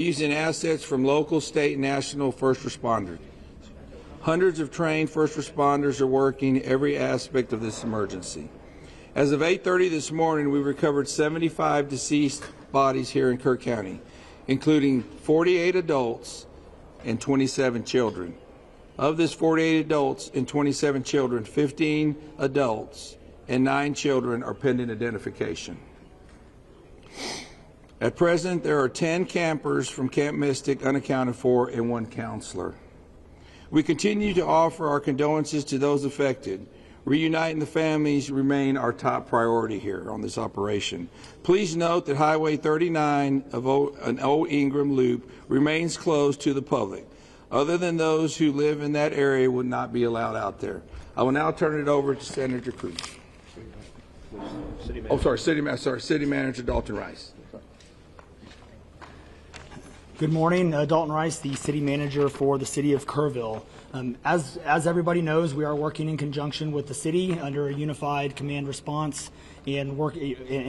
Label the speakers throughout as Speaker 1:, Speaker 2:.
Speaker 1: using assets from local, state, and national first responders. Hundreds of trained first responders are working every aspect of this emergency. As of 8:30 this morning, we recovered 75 deceased bodies here in Kerr County, including 48 adults and 27 children. Of this 48 adults and 27 children, 15 adults and 9 children are pending identification. At present, there are 10 campers from Camp Mystic unaccounted for and 1 counselor. We continue to offer our condolences to those affected. Reuniting the families remain our top priority here on this operation. Please note that Highway 39 of an Old Ingram Loop remains closed to the public. Other than those who live in that area would not be allowed out there. I will now turn it over to Senator Cruz. City Manager Dalton Rice.
Speaker 2: Good morning, Dalton Rice, the City Manager for the City of Kerrville. As everybody knows, we are working in conjunction with the city under a unified command response and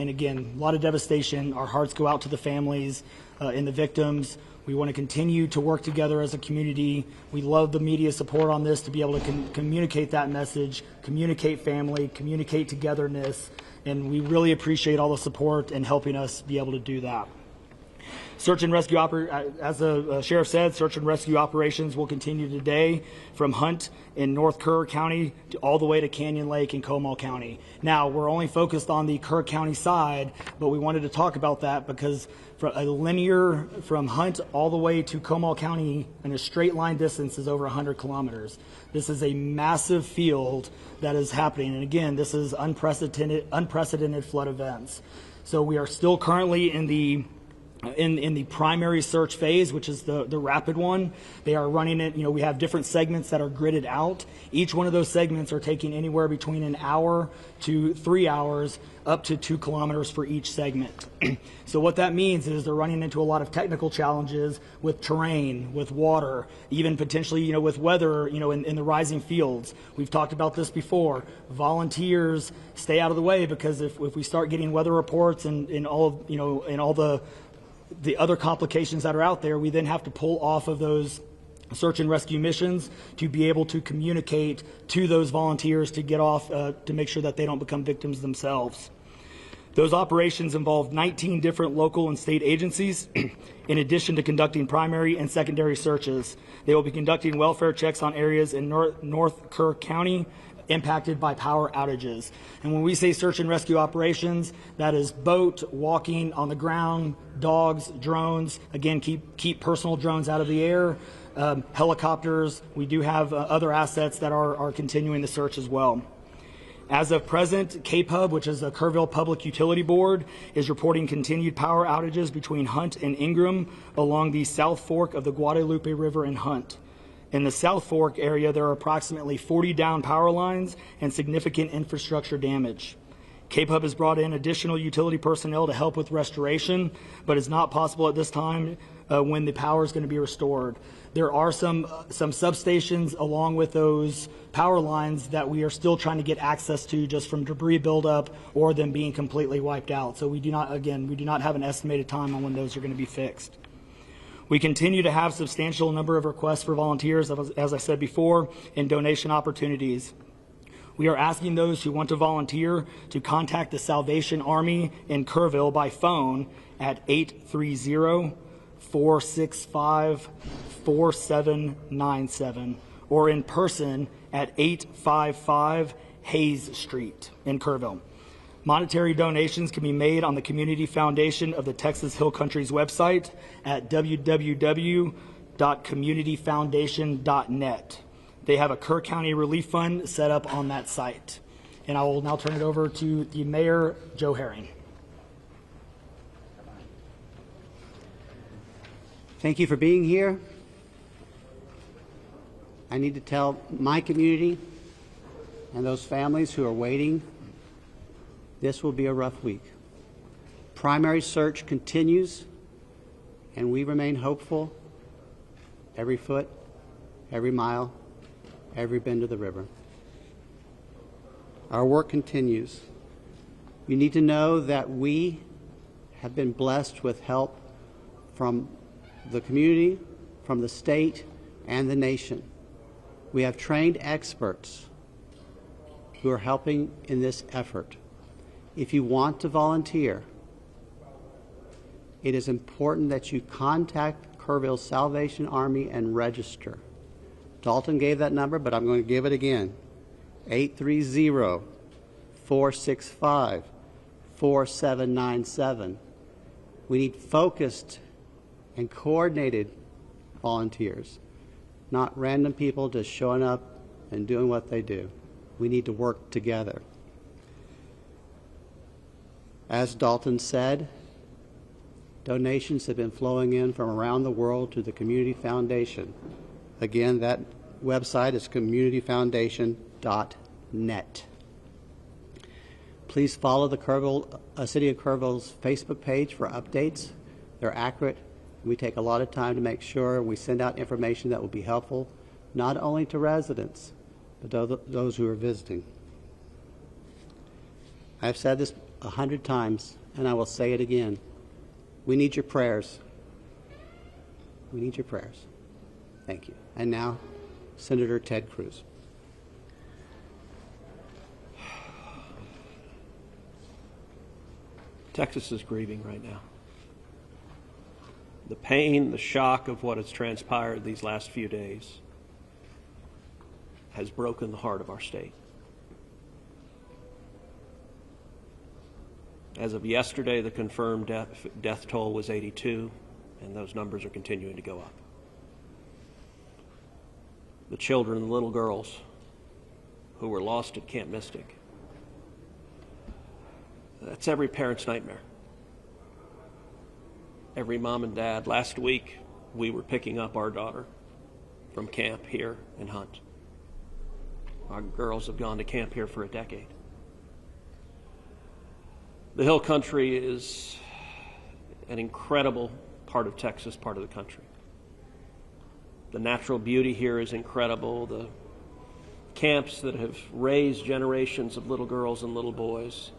Speaker 2: again, a lot of devastation. Our hearts go out to the families and the victims. We want to continue to work together as a community. We love the media support on this to be able to communicate that message, communicate family, communicate togetherness, and we really appreciate all the support and helping us be able to do that. Search and rescue, as the sheriff said, search and rescue operations will continue today from Hunt in North Kerr County all the way to Canyon Lake in Comal County. Now, we're only focused on the Kerr County side, but we wanted to talk about that because for a linear from Hunt all the way to Comal County in a straight line distance is over 100 kilometers. This is a massive field that is happening, and again, this is unprecedented flood events. So we are still currently in the primary search phase, which is the rapid one. They are running it, we have different segments that are gridded out. Each one of those segments are taking anywhere between an hour to 3 hours, up to 2 kilometers for each segment. So what that means is they're running into a lot of technical challenges with terrain, with water, even potentially, with weather, in the rising fields. We've talked about this before. Volunteers stay out of the way because if we start getting weather reports and all the other complications that are out there, we then have to pull off of those search and rescue missions to be able to communicate to those volunteers to get off, to make sure that they don't become victims themselves. Those operations involve 19 different local and state agencies, in addition to conducting primary and secondary searches. They will be conducting welfare checks on areas in North Kerr County impacted by power outages. And when we say search and rescue operations, that is boat, walking, on the ground, dogs, drones. Again, keep personal drones out of the air, helicopters. We do have other assets that are continuing the search as well. As of present, KPUB, which is the Kerrville Public Utility Board, is reporting continued power outages between Hunt and Ingram along the South Fork of the Guadalupe River in Hunt. In the South Fork area, there are approximately 40 down power lines and significant infrastructure damage. KPUB has brought in additional utility personnel to help with restoration, but it's not possible at this time when the power is going to be restored. There are some substations along with those power lines that we are still trying to get access to just from debris buildup or them being completely wiped out. So we do not have an estimated time on when those are going to be fixed. We continue to have substantial number of requests for volunteers, as I said before, and donation opportunities. We are asking those who want to volunteer to contact the Salvation Army in Kerrville by phone at 830-465-4797 or in person at 855 Hayes Street in Kerrville. Monetary donations can be made on the Community Foundation of the Texas Hill Country's website at www.communityfoundation.net. They have a Kerr County Relief Fund set up on that site. And I will now turn it over to the Mayor, Joe Herring.
Speaker 3: Thank you for being here. I need to tell my community and those families who are waiting, this will be a rough week. Primary search continues, and we remain hopeful every foot, every mile, every bend of the river. Our work continues. You need to know that we have been blessed with help from the community, from the state, and the nation. We have trained experts who are helping in this effort. If you want to volunteer, it is important that you contact Kerrville Salvation Army and register. Dalton gave that number, but I'm going to give it again. 830-465-4797. We need focused and coordinated volunteers, not random people just showing up and doing what they do. We need to work together. As Dalton said, donations have been flowing in from around the world to the Community Foundation. Again, that website is communityfoundation.net. Please follow the City of Kerrville's Facebook page for updates. They're accurate. We take a lot of time to make sure we send out information that will be helpful, not only to residents, but those who are visiting. I've said this 100 times, and I will say it again. We need your prayers. We need your prayers. Thank you. And now, Senator Ted Cruz.
Speaker 4: Texas is grieving right now. The pain, the shock of what has transpired these last few days has broken the heart of our state. As of yesterday, the confirmed death toll was 82, and those numbers are continuing to go up. The children, the little girls who were lost at Camp Mystic, that's every parent's nightmare. Every mom and dad. Last week, we were picking up our daughter from camp here in Hunt. Our girls have gone to camp here for a decade. The Hill Country is an incredible part of Texas, part of the country. The natural beauty here is incredible. The camps that have raised generations of little girls and little boys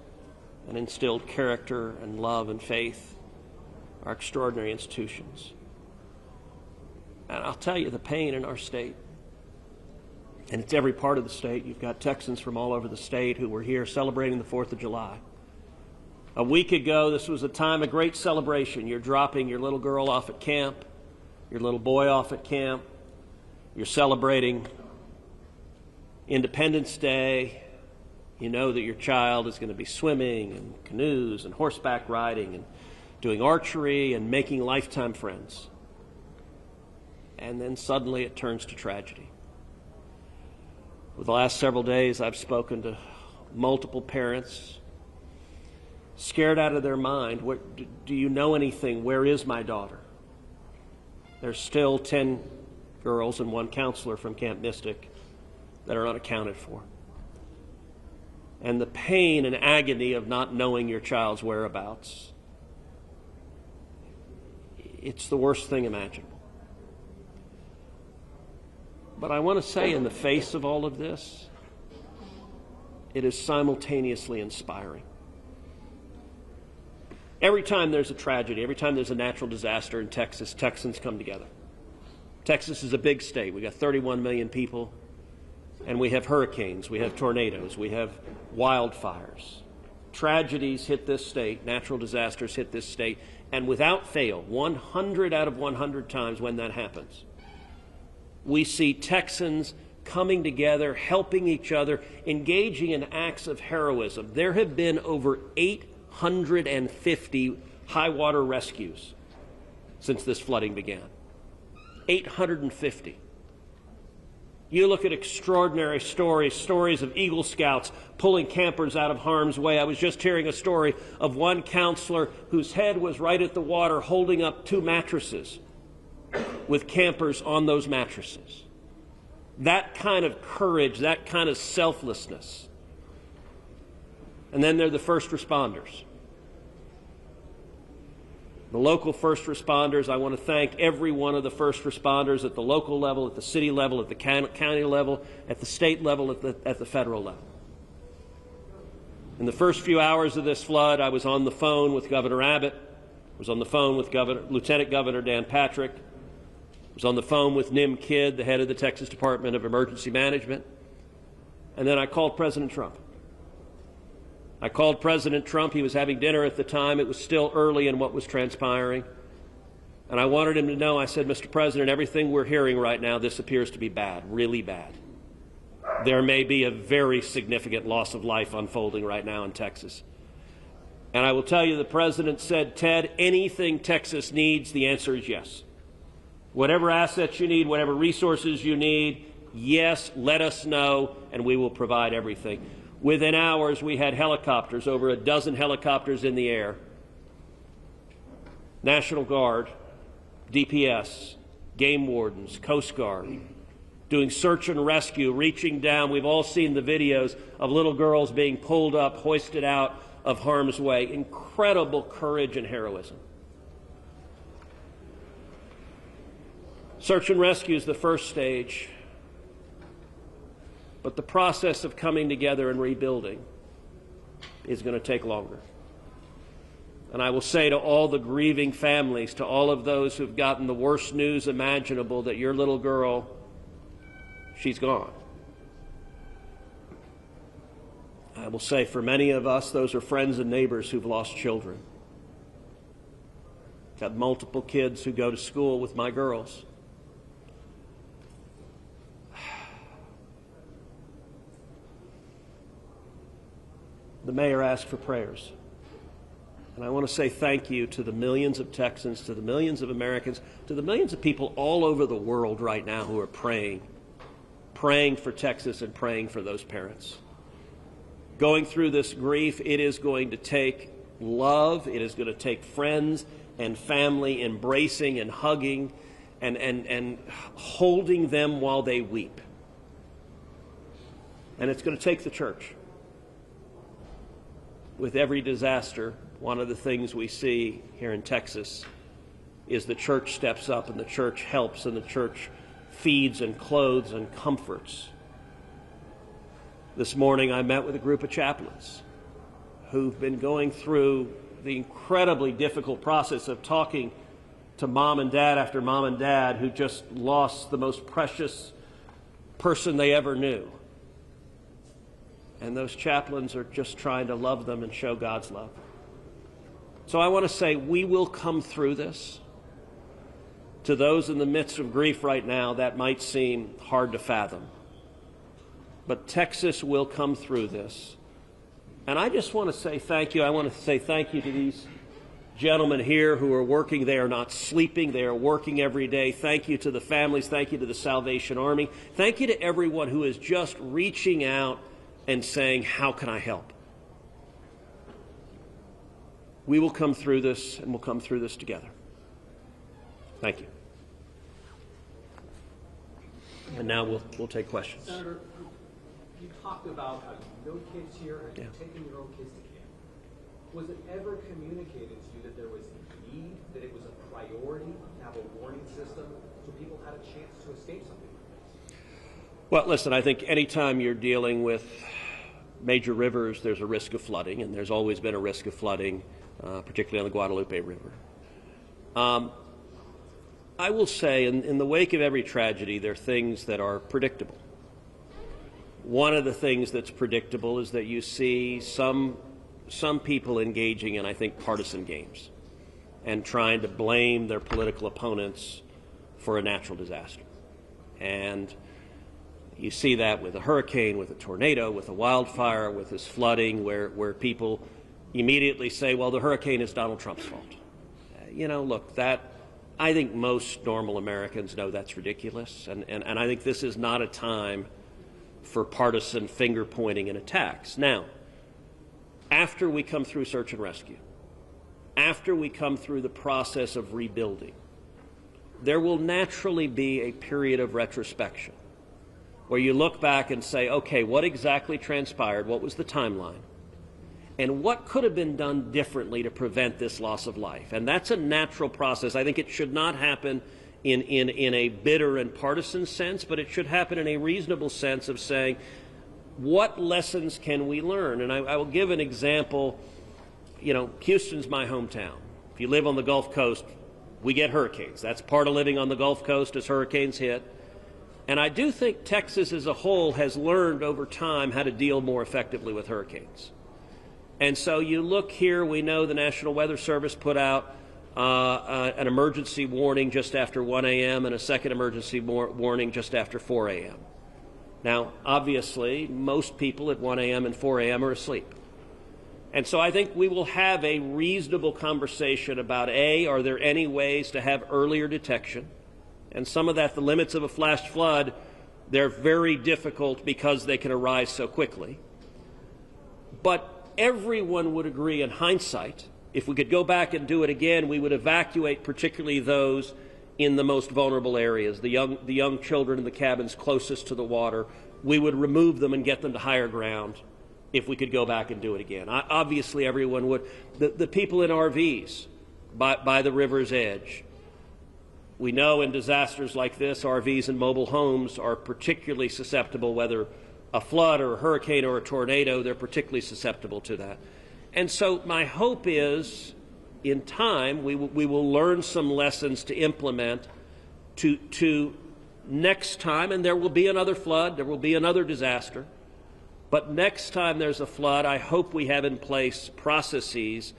Speaker 4: and instilled character and love and faith are extraordinary institutions. And I'll tell you, the pain in our state, and it's every part of the state. You've got Texans from all over the state who were here celebrating the 4th of July. A week ago, this was a time of great celebration. You're dropping your little girl off at camp, your little boy off at camp. You're celebrating Independence Day. You know that your child is going to be swimming and canoes and horseback riding and doing archery and making lifetime friends. And then suddenly it turns to tragedy. For the last several days, I've spoken to multiple parents, scared out of their mind. Do you know anything? Where is my daughter? There's still 10 girls and 1 counselor from Camp Mystic that are unaccounted for. And the pain and agony of not knowing your child's whereabouts, it's the worst thing imaginable. But I want to say, in the face of all of this, it is simultaneously inspiring. Every time there's a tragedy, every time there's a natural disaster in Texas, Texans come together. Texas is a big state. We've got 31 million people, and we have hurricanes, we have tornadoes, we have wildfires. Tragedies hit this state, natural disasters hit this state, and without fail, 100 out of 100 times when that happens, we see Texans coming together, helping each other, engaging in acts of heroism. There have been over 850 high water rescues since this flooding began. 850. You look at extraordinary stories of Eagle Scouts pulling campers out of harm's way. I was just hearing a story of one counselor whose head was right at the water holding up 2 mattresses with campers on those mattresses. That kind of courage, that kind of selflessness. And then there are the first responders. The local first responders, I want to thank every one of the first responders at the local level, at the city level, at the county level, at the state level, at the federal level. In the first few hours of this flood, I was on the phone with Governor Abbott. was on the phone with Lieutenant Governor Dan Patrick, was on the phone with Nim Kidd, the head of the Texas Department of Emergency Management, and then I called President Trump. I called President Trump. He was having dinner at the time. It was still early in what was transpiring. And I wanted him to know, I said, Mr. President, everything we're hearing right now, this appears to be bad, really bad. There may be a very significant loss of life unfolding right now in Texas. And I will tell you, the President said, Ted, anything Texas needs, the answer is yes. Whatever assets you need, whatever resources you need, yes, let us know, and we will provide everything. Within hours, we had helicopters, over a dozen helicopters in the air, National Guard, DPS, game wardens, Coast Guard, doing search and rescue, reaching down. We've all seen the videos of little girls being pulled up, hoisted out of harm's way. Incredible courage and heroism. Search and rescue is the first stage, but the process of coming together and rebuilding is going to take longer. And I will say to all the grieving families, to all of those who've gotten the worst news imaginable, that your little girl, she's gone. I will say for many of us, those are friends and neighbors who've lost children. Got multiple kids who go to school with my girls. The mayor asked for prayers. And I want to say thank you to the millions of Texans, to the millions of Americans, to the millions of people all over the world right now who are praying for Texas and praying for those parents. Going through this grief, it is going to take love, it is going to take friends and family embracing and hugging and holding them while they weep. And it's going to take the church. With every disaster, one of the things we see here in Texas is the church steps up and the church helps and the church feeds and clothes and comforts. This morning I met with a group of chaplains who've been going through the incredibly difficult process of talking to mom and dad after mom and dad who just lost the most precious person they ever knew. And those chaplains are just trying to love them and show God's love. So I want to say we will come through this. To those in the midst of grief right now, that might seem hard to fathom. But Texas will come through this. And I just want to say thank you. I want to say thank you to these gentlemen here who are working. They are not sleeping. They are working every day. Thank you to the families. Thank you to the Salvation Army. Thank you to everyone who is just reaching out and saying, how can I help? We will come through this, and we'll come through this together. Thank you. And now we'll take questions.
Speaker 5: Senator, you talked about having no kids here and taking your own kids to camp. Was it ever communicated to you that there was a need, that it was a priority to have a warning system so people had a chance to escape something like this?
Speaker 4: Well, listen, I think anytime you're dealing with major rivers, there's a risk of flooding, and there's always been a risk of flooding, particularly on the Guadalupe River. I will say, in the wake of every tragedy, there are things that are predictable. One of the things that's predictable is that you see some people engaging in, I think, partisan games and trying to blame their political opponents for a natural disaster. And you see that with a hurricane, with a tornado, with a wildfire, with this flooding, where people immediately say, well, the hurricane is Donald Trump's fault. Look, I think most normal Americans know that's ridiculous, and I think this is not a time for partisan finger-pointing and attacks. Now, after we come through search and rescue, after we come through the process of rebuilding, there will naturally be a period of retrospection where you look back and say, okay, what exactly transpired? What was the timeline? And what could have been done differently to prevent this loss of life? And that's a natural process. I think it should not happen in a bitter and partisan sense, but it should happen in a reasonable sense of saying, what lessons can we learn? And I will give an example. Houston's my hometown. If you live on the Gulf Coast, we get hurricanes. That's part of living on the Gulf Coast as hurricanes hit. And I do think Texas as a whole has learned over time how to deal more effectively with hurricanes. And so you look here, we know the National Weather Service put out an emergency warning just after 1 a.m. and a second emergency warning just after 4 a.m. Now, obviously, most people at 1 a.m. and 4 a.m. are asleep. And so I think we will have a reasonable conversation about, A, are there any ways to have earlier detection? And some of that, the limits of a flash flood, they're very difficult because they can arise so quickly. But everyone would agree in hindsight, if we could go back and do it again, we would evacuate particularly those in the most vulnerable areas, the young children in the cabins closest to the water. We would remove them and get them to higher ground if we could go back and do it again. Obviously, everyone would. The people in RVs by the river's edge. We know in disasters like this, RVs and mobile homes are particularly susceptible, whether a flood or a hurricane or a tornado, they're particularly susceptible to that. And so my hope is, in time, we will learn some lessons to implement to next time, and there will be another flood, there will be another disaster, but next time there's a flood, I hope we have in place processes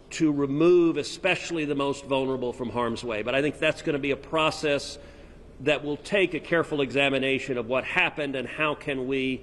Speaker 4: to remove especially the most vulnerable from harm's way. But I think that's going to be a process that will take a careful examination of what happened and how can we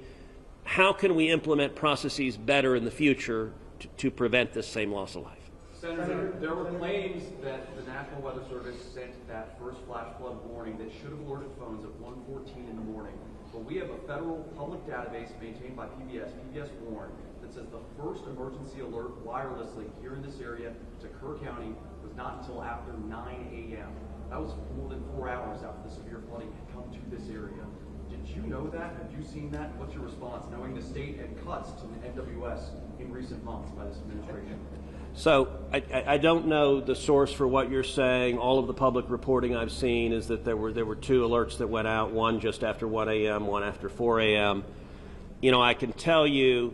Speaker 4: implement processes better in the future to prevent this same loss of life.
Speaker 5: Senator, there were claims that the National Weather Service sent that first flash flood warning that should have alerted phones at 1:14 in the morning. But we have a federal public database maintained by PBS Warn, that says the first emergency alert wirelessly here in this area to Kerr County was not until after 9 a.m. That was more than 4 hours after the severe flooding had come to this area. Did you know that? Have you seen that? What's your response, knowing the state had cuts to the NWS in recent months by this administration?
Speaker 4: So I don't know the source for what you're saying. All of the public reporting I've seen is that there were two alerts that went out, one just after 1 a.m., one after 4 a.m. You know, I can tell you,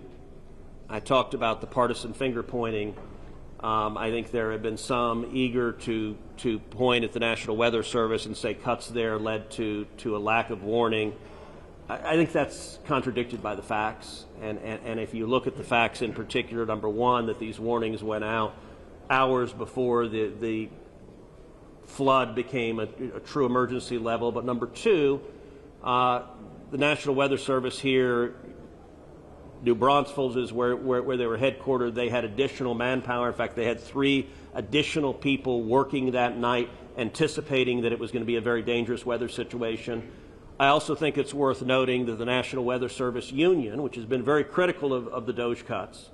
Speaker 4: I talked about the partisan finger pointing. I think there have been some eager to point at the National Weather Service and say cuts there led to a lack of warning. I think that's contradicted by the facts. And if you look at the facts in particular, number one, that these warnings went out hours before the flood became a true emergency level. But number two, the National Weather Service here, New Braunfels is where they were headquartered. They had additional manpower. In fact, they had 3 additional people working that night, anticipating that it was going to be a very dangerous weather situation. I also think it's worth noting that the National Weather Service Union, which has been very critical of the DOGE cuts,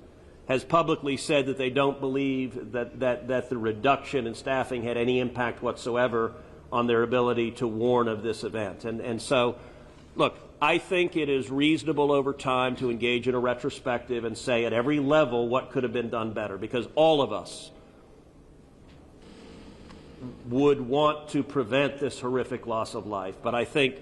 Speaker 4: has publicly said that they don't believe that the reduction in staffing had any impact whatsoever on their ability to warn of this event. And so, look, I think it is reasonable over time to engage in a retrospective and say at every level what could have been done better, because all of us would want to prevent this horrific loss of life. But I think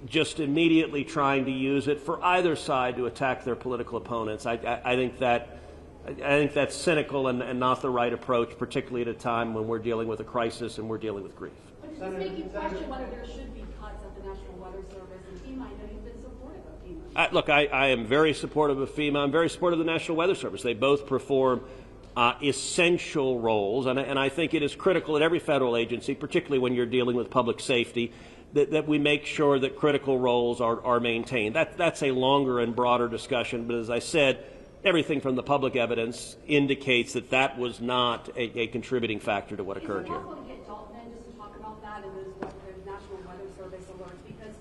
Speaker 4: just immediately trying to use it for either side to attack their political opponents, I think that's cynical and not the right approach, particularly at a time when we're dealing with a crisis and we're dealing with grief.
Speaker 6: But does this make you question whether there should be cuts at the National Weather Service and FEMA? I know you've been supportive of FEMA.
Speaker 4: Look, I am very supportive of FEMA. I'm very supportive of the National Weather Service. They both perform essential roles, and I think it is critical at every federal agency, particularly when you're dealing with public safety, that we make sure that critical roles are maintained. That's a longer and broader discussion, but as I said, everything from the public evidence indicates that was not a contributing factor to what occurred here.
Speaker 6: Is it possible to get Dalton in just to talk about that and the National Weather Service alerts? Because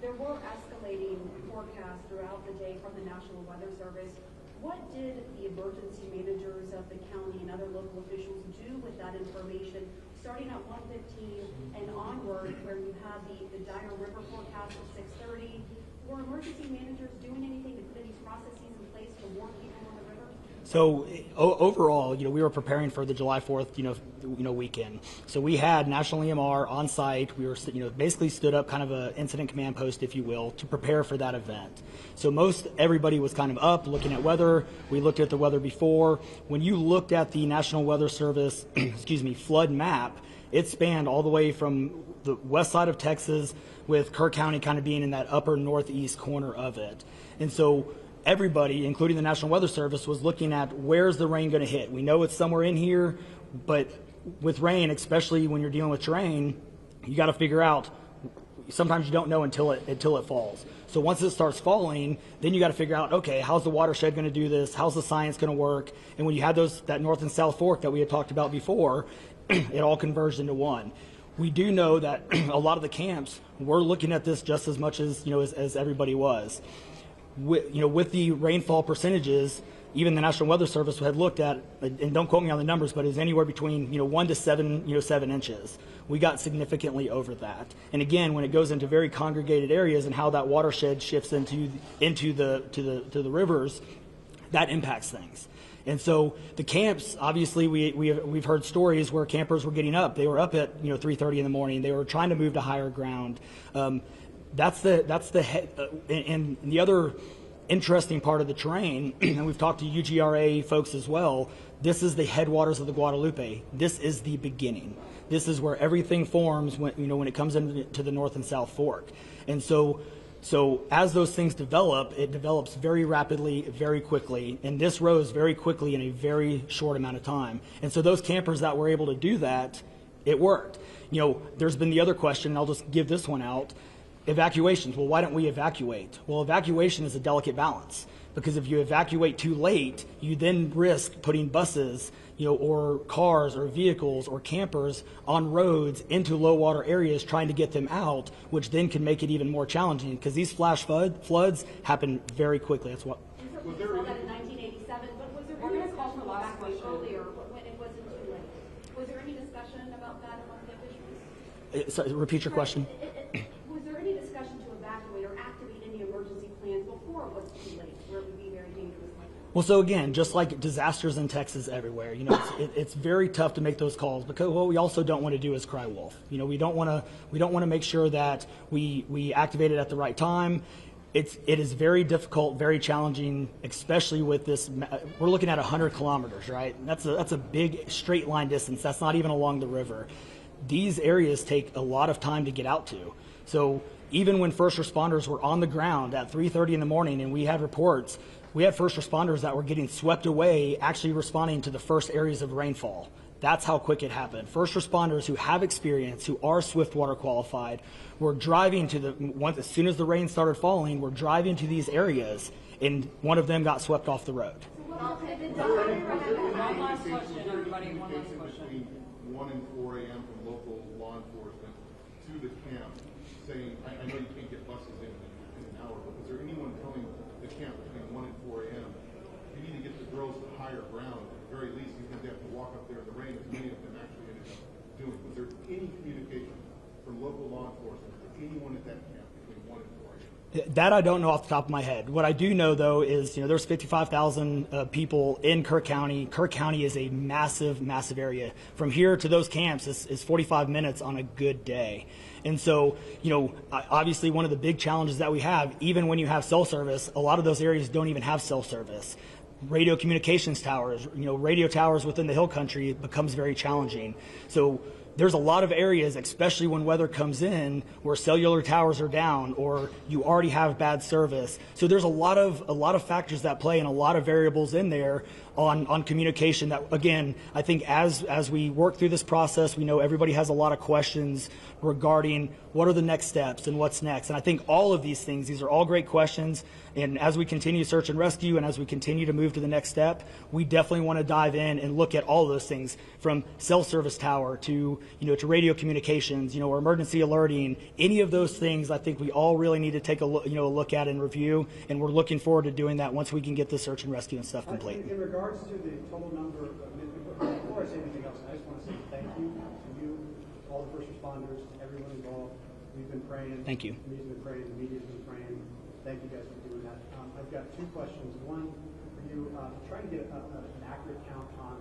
Speaker 6: there were escalating forecasts throughout the day from the National Weather Service. What did the emergency managers of the county and other local officials do with that information, starting at 1:15 and onward, where you had the dire river forecast at 6:30? Were emergency managers doing anything to put these processes in place to warn people on the river?
Speaker 2: So overall, we were preparing for the July 4th, weekend. So we had National EMR on site. We were, basically stood up kind of a incident command post, if you will, to prepare for that event. So everybody was kind of up looking at weather. We looked at the weather before. When you looked at the National Weather Service, flood map, it spanned all the way from the west side of Texas, with Kerr County kind of being in that upper northeast corner of it. And so everybody, including the National Weather Service, was looking at where's the rain going to hit. We know it's somewhere in here, but with rain, especially when you're dealing with terrain, you got to figure out. Sometimes you don't know until it falls. So once it starts falling, then you got to figure out, okay, how's the watershed going to do this? How's the science going to work? And when you had that north and south fork that we had talked about before, it all converged into one. We do know that a lot of the camps were looking at this just as much as as everybody was. With the rainfall percentages, even the National Weather Service had looked at, and don't quote me on the numbers, but it's anywhere between 1 to 7 inches. We got significantly over that. And again, when it goes into very congregated areas and how that watershed shifts into the rivers, that impacts things. And so the camps, obviously, we've heard stories where campers were getting up. They were up at 3:30 in the morning. They were trying to move to higher ground. And the other interesting part of the terrain, and we've talked to UGRA folks as well. This is the headwaters of the Guadalupe. This is the beginning. This is where everything forms when it comes into the North and South Fork. And so as those things develop, it develops very rapidly, very quickly, and this rose very quickly in a very short amount of time. And so those campers that were able to do that, it worked. There's been the other question, and I'll just give this one out. Evacuations. Well, why don't we evacuate? Well, evacuation is a delicate balance, because if you evacuate too late, you then risk putting buses, or cars or vehicles or campers on roads into low water areas trying to get them out, which then can make it even more challenging, because these flash floods happen very quickly. That's what.
Speaker 6: We saw that in 1987, but was there any discussion about evacuation earlier when it wasn't too late? Was there any discussion about that among the officials?
Speaker 2: So, repeat your question.
Speaker 6: Was there any discussion to evacuate or activate any emergency plans before it was too late, where it would be very dangerous like that?
Speaker 2: Well, so again, just like disasters in Texas everywhere, it's very tough to make those calls, because what we also don't want to do is cry wolf. We don't want to make sure that we activate it at the right time. It is very difficult, very challenging, especially with this. We're looking at 100 kilometers, right? That's a big straight line distance. That's not even along the river. These areas take a lot of time to get out to. So even when first responders were on the ground at 3:30 in the morning, and we had reports, we had first responders that were getting swept away, actually responding to the first areas of rainfall. That's how quick it happened. First responders who have experience, who are Swiftwater qualified, were driving as soon as the rain started falling, were driving to these areas, and one of them got swept off the road.
Speaker 7: One last question, everybody. One last question.
Speaker 8: Between 1 and 4 a.m. from local law enforcement to the camp, saying, I know you can't get buses in an hour, but was there anyone telling the camp between 1 and 4 a.m. you need to get the girls to higher ground? At the very least, you have to walk up there in the rain, as many of them actually ended up doing. Was there any communication from local law enforcement to anyone at that camp between 1 and 4 a.m.?
Speaker 2: That I don't know off the top of my head. What I do know, though, is there's 55,000 people in Kerr County. Kerr County is a massive, massive area. From here to those camps is 45 minutes on a good day. And so, obviously one of the big challenges that we have, even when you have cell service, a lot of those areas don't even have cell service. Radio communications towers, radio towers within the hill country becomes very challenging. So there's a lot of areas, especially when weather comes in, where cellular towers are down or you already have bad service. So there's a lot of factors that play and a lot of variables in there on communication that, again, I think as we work through this process, we know everybody has a lot of questions regarding what are the next steps and what's next. And I think all of these things, these are all great questions. And as we continue search and rescue and as we continue to move to the next step, we definitely want to dive in and look at all of those things, from cell service tower to radio communications, or emergency alerting. Any of those things, I think we all really need to take a look at and review. And we're looking forward to doing that once we can get the search and rescue and stuff complete.
Speaker 9: In regards to the total number of, before I say anything else, I just want to say thank you to you, all the first responders, everyone involved. We've been praying.
Speaker 2: Thank you.
Speaker 9: We've been praying. The media's been praying. Thank you guys for doing that. I've got two questions. One for you, trying to get an accurate count on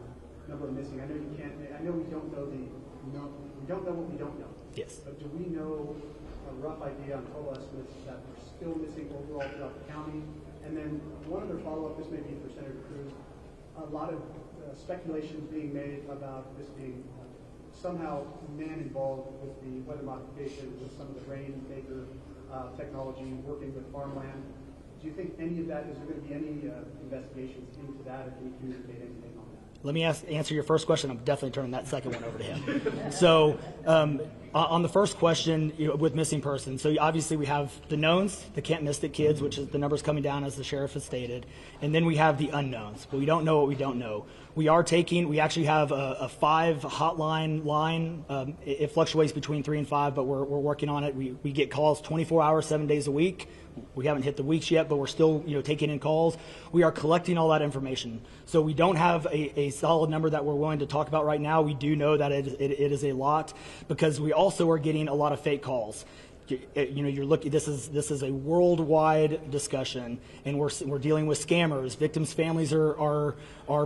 Speaker 9: number of missing. I know you can't. I know we don't know we don't know what we don't know.
Speaker 2: Yes.
Speaker 9: But do we know a rough idea on total estimates that are still missing overall throughout the county? And then one other follow-up. This may be for Senator Cruz. A lot of speculation being made about this being somehow man involved with the weather modification, with some of the rainmaker technology, working with farmland. Do you think any of that, is there going to be any investigations into that, or can you communicate anything on that?
Speaker 2: Let me answer your first question. I'm definitely turning that second one over to him. So on the first question, with missing persons, so obviously we have the knowns, the Camp Mystic kids, which is the numbers coming down as the sheriff has stated, and then we have the unknowns. But we don't know what we don't know. We actually have a 5 hotline line. It fluctuates between 3 and 5, but we're working on it. We get calls 24 hours, 7 days a week. We haven't hit the weeks yet, but we're still taking in calls. We are collecting all that information. So we don't have a solid number that we're willing to talk about right now. We do know that it is a lot, because we also are getting a lot of fake calls. You're looking. This is a worldwide discussion, and we're dealing with scammers. Victims' families are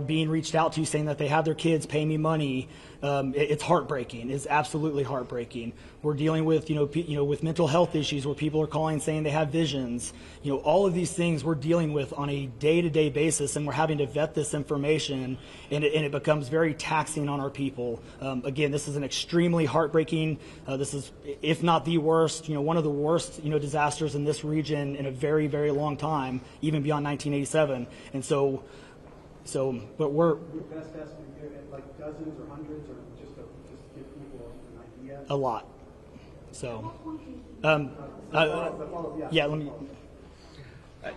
Speaker 2: being reached out to, saying that they have their kids, pay me money. It's heartbreaking. It's absolutely heartbreaking. We're dealing with with mental health issues, where people are calling saying they have visions. All of these things we're dealing with on a day-to-day basis, and we're having to vet this information, and it becomes very taxing on our people. Again, this is an extremely heartbreaking. This is, if not the worst, one of the worst disasters in this region in a very, very long time, even beyond 1987. And but we're
Speaker 9: Your best estimate, like dozens or hundreds, or just to give people an idea?
Speaker 2: a lot. So,
Speaker 9: Yeah.
Speaker 2: yeah, let me.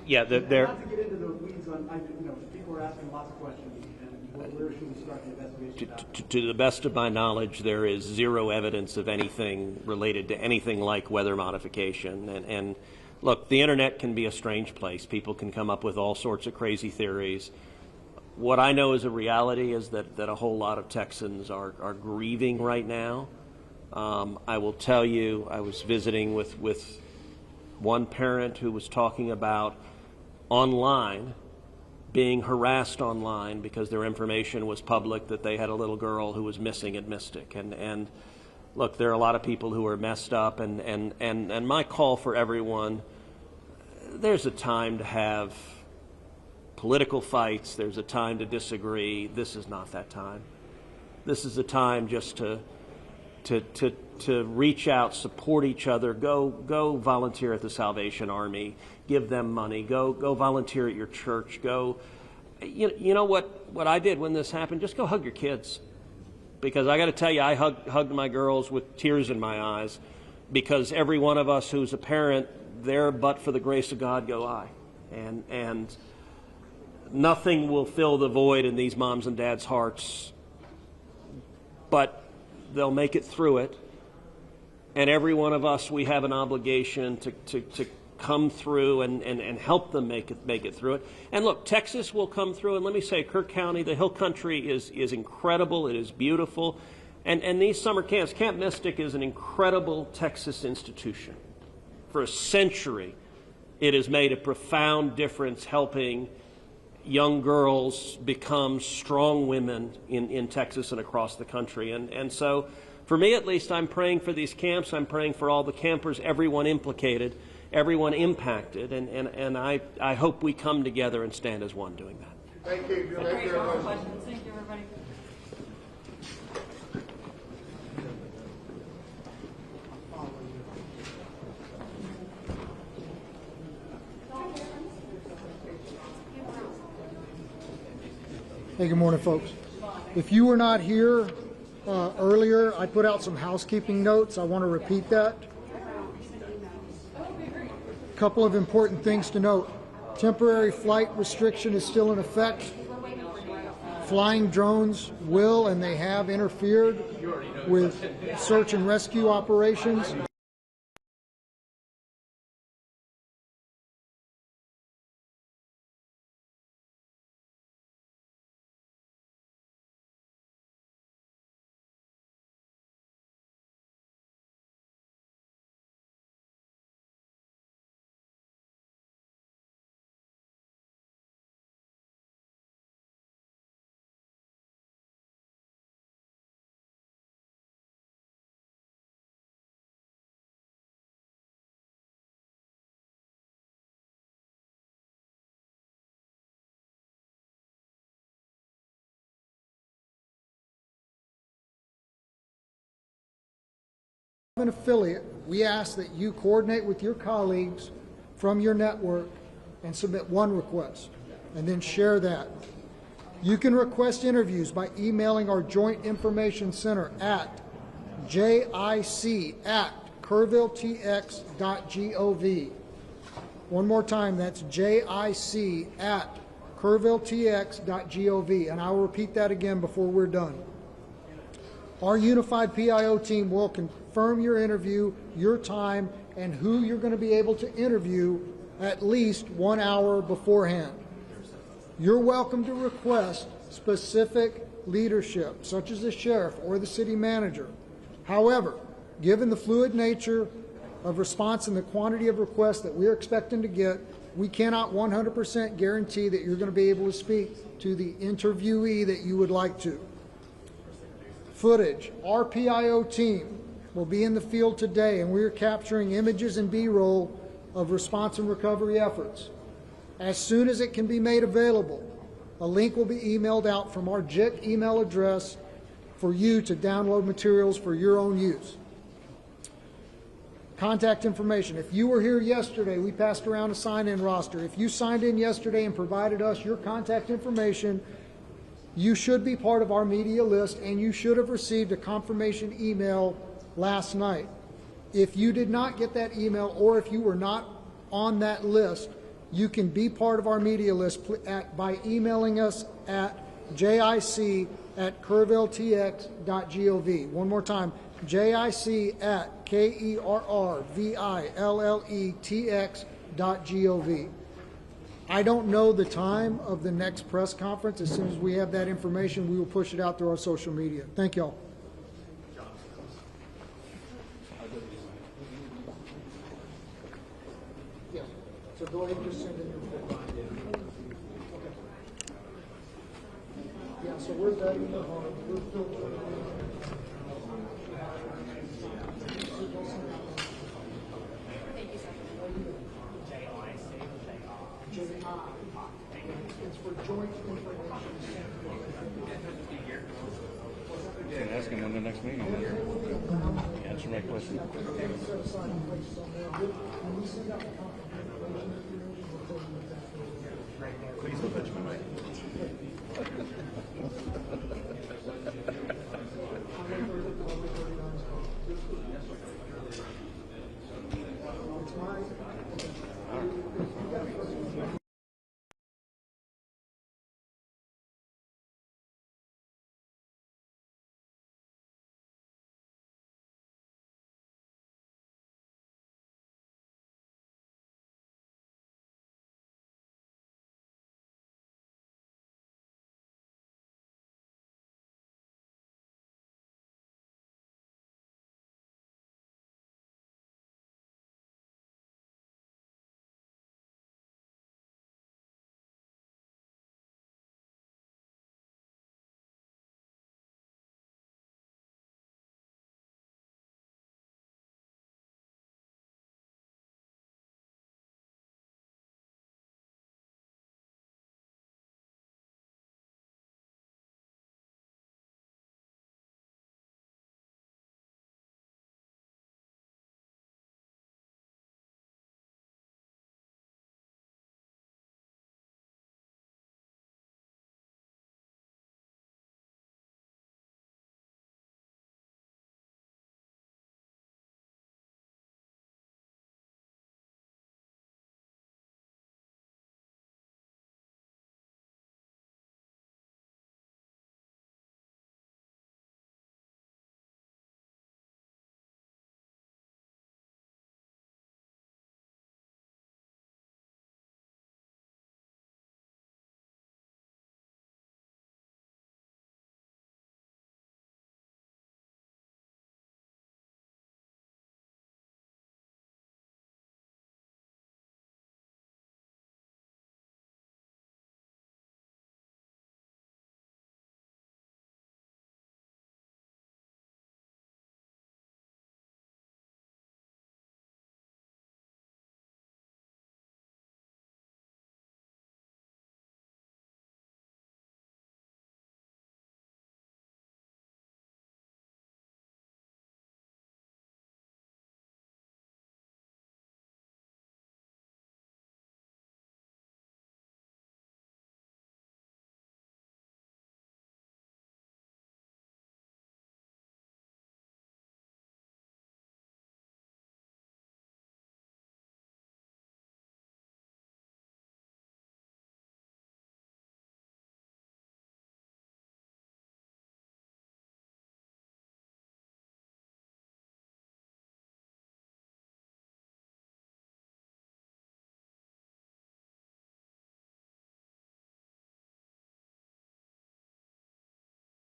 Speaker 4: Yeah, there.
Speaker 9: Not to get into the weeds on, people are asking lots of questions, and where should we start the investigation?
Speaker 4: To the best of my knowledge, there is zero evidence of anything related to anything like weather modification. And look, the internet can be a strange place. People can come up with all sorts of crazy theories. What I know is a reality is that a whole lot of Texans are grieving right now. I will tell you, I was visiting with one parent who was talking about online, being harassed online because their information was public, that they had a little girl who was missing at Mystic. And look, there are a lot of people who are messed up, and my call for everyone, there's a time to have political fights, there's a time to disagree. This is not that time. This is a time just to reach out, support each other, go volunteer at the Salvation Army, give them money, go volunteer at your church, you know what I did when this happened? Just go hug your kids. Because I got to tell you, I hugged my girls with tears in my eyes, because every one of us who's a parent, there but for the grace of God go I. And nothing will fill the void in these moms and dads' hearts, but they'll make it through it. And every one of us, we have an obligation to come through and help them make it through it. And look, Texas will come through. And let me say, Kerr County, the Hill Country is incredible. It is beautiful. And these summer camps, Camp Mystic is an incredible Texas institution. For a century, it has made a profound difference helping young girls become strong women in Texas and across the country. And so, for me at least, I'm praying for these camps. I'm praying for all the campers, everyone implicated, everyone impacted. And I hope we come together and stand as one doing that.
Speaker 8: Thank you.
Speaker 6: Thank you, everybody.
Speaker 7: Hey, good morning, folks. If you were not here earlier, I put out some housekeeping notes. I want to repeat that. A couple of important things to note. Temporary flight restriction is still in effect. Flying drones will and they have interfered with search and rescue operations. an affiliate, we ask that you coordinate with your colleagues from your network and submit one request, and then share that. You can request interviews by emailing our Joint Information Center at jic@kerrvilletx.gov. One more time, that's jic@kerrvilletx.gov, and I will repeat that again before we're done. Our unified PIO team will confirm your interview, your time, and who you're going to be able to interview at least 1 hour beforehand. You're welcome to request specific leadership, such as the sheriff or the city manager. However, given the fluid nature of response and the quantity of requests that we're expecting to get, we cannot 100% guarantee that you're going to be able to speak to the interviewee that you would like to. Footage. Our PIO team will be in the field today, and we are capturing images and B-roll of response and recovery efforts. As soon as it can be made available, a link will be emailed out from our JIC email address for you to download materials for your own use. Contact information. If you were here yesterday, we passed around a sign-in roster. If you signed in yesterday and provided us your contact information, you should be part of our media list, and you should have received a confirmation email last night. If you did not get that email, or if you were not on that list, you can be part of our media list by emailing us at jic@kerrvilletx.gov. One more time, jic@kerrvilletx.gov. I don't know the time of the next press conference. As soon as we have that information, we will push it out through our social media. Thank y'all. Yeah. So go ahead and just send in your report. Okay. Yeah, so we're vetting the home. We're filtering. It's for joint information.
Speaker 10: You can ask him in the next meeting. Answer my question. Please don't touch my mic.